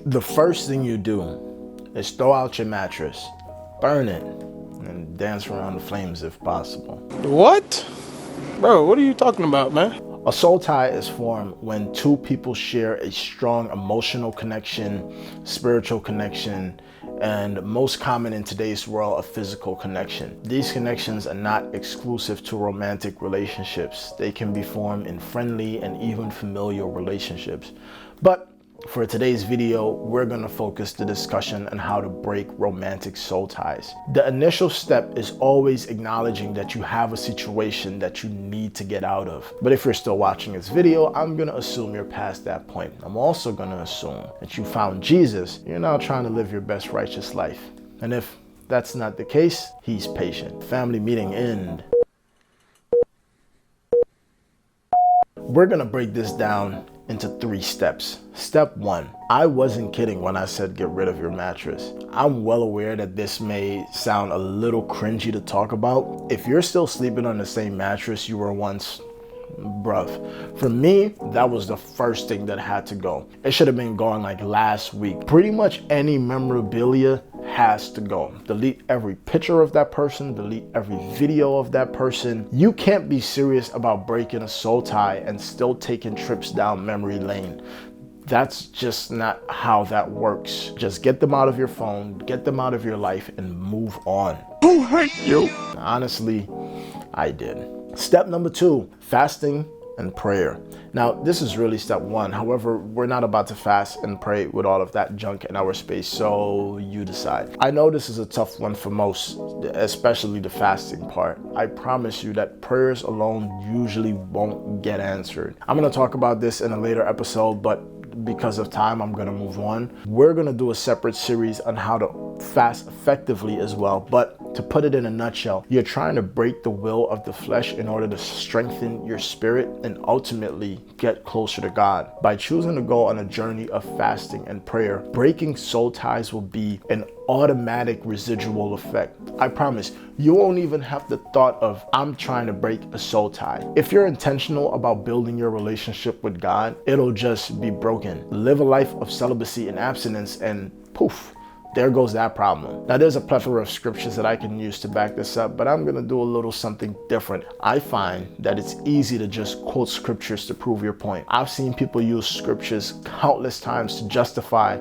The first thing you do is throw out your mattress, burn it, and dance around the flames if possible. What? Bro, what are you talking about, man? A soul tie is formed when two people share a strong emotional connection, spiritual connection, and most common in today's world, a physical connection. These connections are not exclusive to romantic relationships. They can be formed in friendly and even familial relationships. But for today's video, we're going to focus the discussion on how to break romantic soul ties. The initial step is always acknowledging that you have a situation that you need to get out of. But if you're still watching this video, I'm going to assume you're past that point. I'm also going to assume that you found Jesus. You're now trying to live your best righteous life. And if that's not the case, he's patient. Family meeting end. We're going to break this down into 3 steps. Step 1, I wasn't kidding when I said get rid of your mattress. I'm well aware that this may sound a little cringy to talk about. If you're still sleeping on the same mattress you were once, bruv. For me, that was the first thing that had to go. It should have been gone like last week. Pretty much any memorabilia has to go. Delete every picture of that person, delete every video of that person. You can't be serious about breaking a soul tie and still taking trips down memory lane. That's just not how that works. Just get them out of your phone, get them out of your life, and move on. Who hurt you? Honestly, I did. Step number 2, fasting and prayer. Now, this is really step 1. However, we're not about to fast and pray with all of that junk in our space, so you decide. I know this is a tough one for most, especially the fasting part. I promise you that prayers alone usually won't get answered. I'm going to talk about this in a later episode, but because of time, I'm going to move on. We're going to do a separate series on how to fast effectively as well. But to put it in a nutshell, you're trying to break the will of the flesh in order to strengthen your spirit and ultimately get closer to God. By choosing to go on a journey of fasting and prayer, breaking soul ties will be an automatic residual effect. I promise you won't even have the thought of I'm trying to break a soul tie. If you're intentional about building your relationship with God, it'll just be broken. Live a life of celibacy and abstinence and poof, there goes that problem. Now, there's a plethora of scriptures that I can use to back this up, but I'm going to do a little something different. I find that it's easy to just quote scriptures to prove your point. I've seen people use scriptures countless times to justify,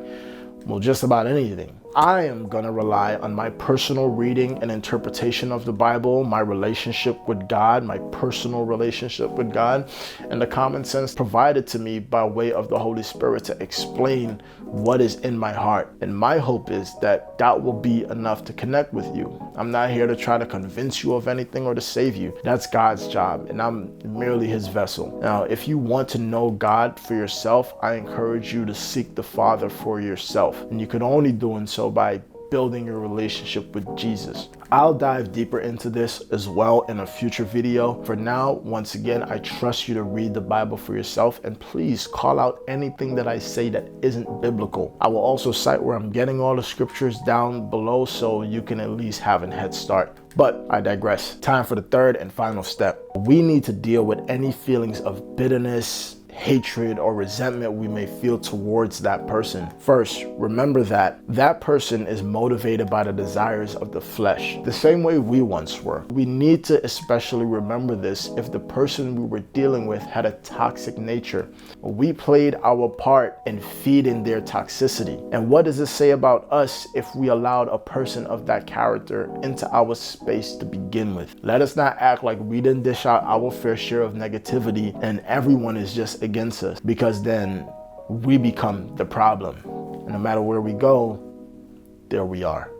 well, just about anything. I am going to rely on my personal reading and interpretation of the Bible, my relationship with God, my personal relationship with God, and the common sense provided to me by way of the Holy Spirit to explain what is in my heart. And my hope is that that will be enough to connect with you. I'm not here to try to convince you of anything or to save you. That's God's job, and I'm merely his vessel. Now, if you want to know God for yourself, I encourage you to seek the Father for yourself. And you can only do so by building your relationship with Jesus. I'll dive deeper into this as well in a future video. For now, once again, I trust you to read the Bible for yourself, and please call out anything that I say that isn't biblical. I will also cite where I'm getting all the scriptures down below so you can at least have a head start. But I digress. Time for the 3rd and final step. We need to deal with any feelings of bitterness, hatred, or resentment we may feel towards that person. First, remember that that person is motivated by the desires of the flesh, the same way we once were. We need to especially remember this if the person we were dealing with had a toxic nature. We played our part in feeding their toxicity. And what does it say about us if we allowed a person of that character into our space to begin with? Let us not act like we didn't dish out our fair share of negativity and everyone is just against us, because then we become the problem. And no matter where we go, there we are.